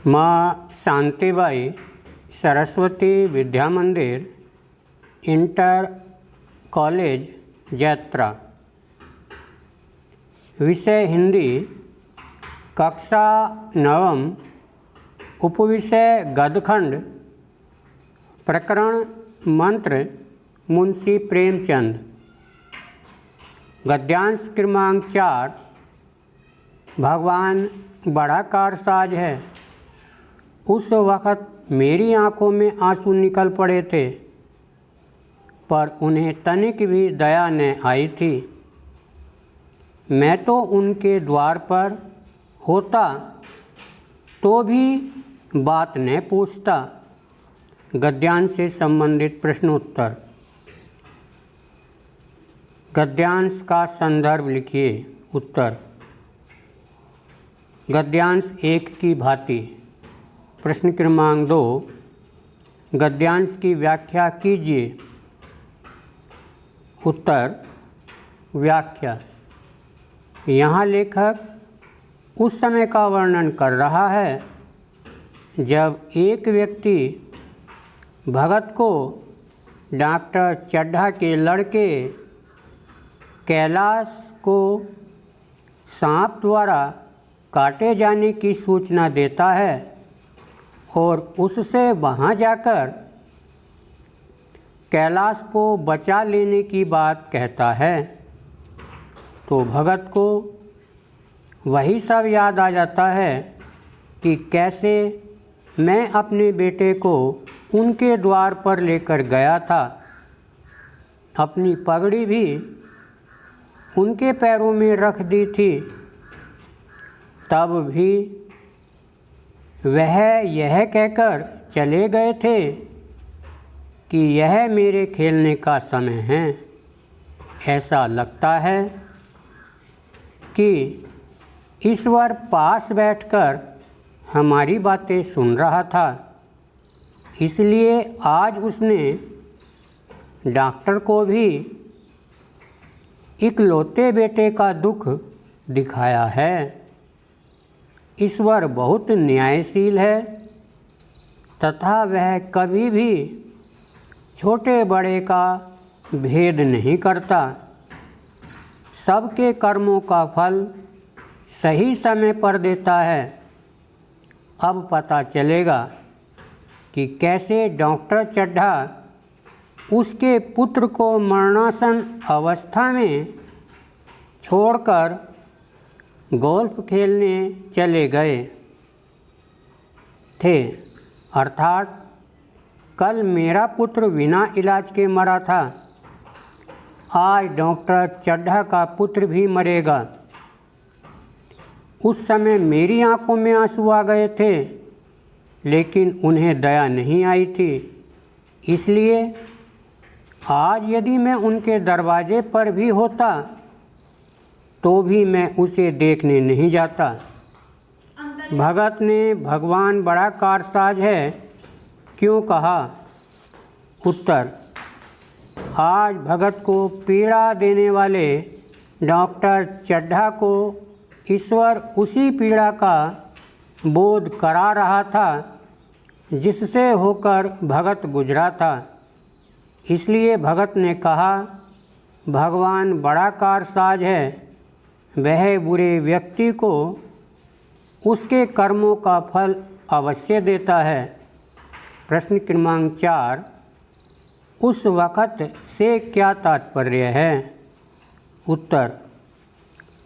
माँ शांतिबाई सरस्वती विद्या मंदिर inter college Jaitra. विषय हिंदी, कक्षा नवम, उपविषय गद्यखंड, प्रकरण मंत्र मुंशी प्रेमचंद। गद्यांश क्रमांक 4। भगवान बड़ा कारसाज है। उस वक़्त मेरी आंखों में आंसू निकल पड़े थे, पर उन्हें तनिक भी दया न आई थी। मैं तो उनके द्वार पर होता तो भी बात न पूछता। गद्यांश से संबंधित प्रश्नोत्तर। गद्यांश का संदर्भ लिखिए। उत्तर। गद्यांश 1 की भांति। प्रश्न क्रमांक 2। गद्यांश की व्याख्या कीजिए। उत्तर। व्याख्या। यहाँ लेखक उस समय का वर्णन कर रहा है जब एक व्यक्ति भगत को डॉक्टर चड्ढा के लड़के कैलाश को सांप द्वारा काटे जाने की सूचना देता है और उससे वहाँ जाकर कैलाश को बचा लेने की बात कहता है, तो भगत को वही सब याद आ जाता है कि कैसे मैं अपने बेटे को उनके द्वार पर लेकर गया था। अपनी पगड़ी भी उनके पैरों में रख दी थी, तब भी वह यह कहकर चले गए थे कि यह मेरे खेलने का समय है। ऐसा लगता है कि ईश्वर पास बैठकर हमारी बातें सुन रहा था, इसलिए आज उसने डॉक्टर को भी इकलौते बेटे का दुख दिखाया है। ईश्वर बहुत न्यायशील है तथा वह कभी भी छोटे बड़े का भेद नहीं करता। सबके कर्मों का फल सही समय पर देता है। अब पता चलेगा कि कैसे डॉक्टर चड्ढा उसके पुत्र को मरणासन अवस्था में छोड़कर गोल्फ खेलने चले गए थे। अर्थात कल मेरा पुत्र बिना इलाज के मरा था, आज डॉक्टर चड्ढा का पुत्र भी मरेगा। उस समय मेरी आंखों में आंसू आ गए थे, लेकिन उन्हें दया नहीं आई थी। इसलिए आज यदि मैं उनके दरवाजे पर भी होता तो भी मैं उसे देखने नहीं जाता। भगत ने भगवान बड़ा कारसाज है क्यों कहा? उत्तर। आज भगत को पीड़ा देने वाले डॉक्टर चड्ढा को ईश्वर उसी पीड़ा का बोध करा रहा था जिससे होकर भगत गुजरा था। इसलिए भगत ने कहा, भगवान बड़ा कारसाज है, वह बुरे व्यक्ति को उसके कर्मों का फल अवश्य देता है। प्रश्न क्रमांक 4। उस वक़्त से क्या तात्पर्य है? उत्तर।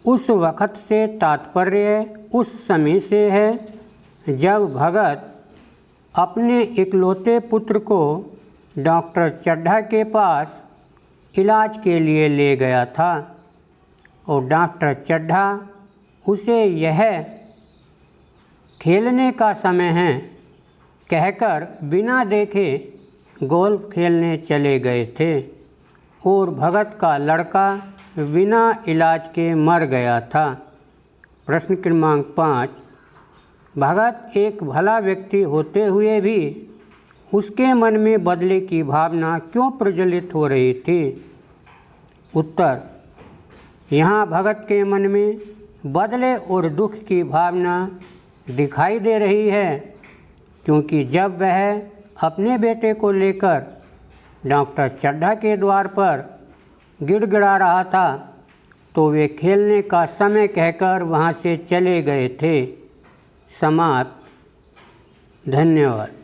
उस वक़्त से तात्पर्य उस समय से है जब भगत अपने इकलौते पुत्र को डॉक्टर चड्ढा के पास इलाज के लिए ले गया था और डॉक्टर चड्ढा उसे यह खेलने का समय है कहकर बिना देखे गोल्फ खेलने चले गए थे और भगत का लड़का बिना इलाज के मर गया था। प्रश्न क्रमांक 5। भगत एक भला व्यक्ति होते हुए भी उसके मन में बदले की भावना क्यों प्रज्वलित हो रही थी? उत्तर। यहाँ भगत के मन में बदले और दुख की भावना दिखाई दे रही है, क्योंकि जब वह अपने बेटे को लेकर डॉक्टर चड्ढा के द्वार पर गिड़गिड़ा रहा था तो वे खेलने का समय कहकर वहाँ से चले गए थे। समाप्त। धन्यवाद।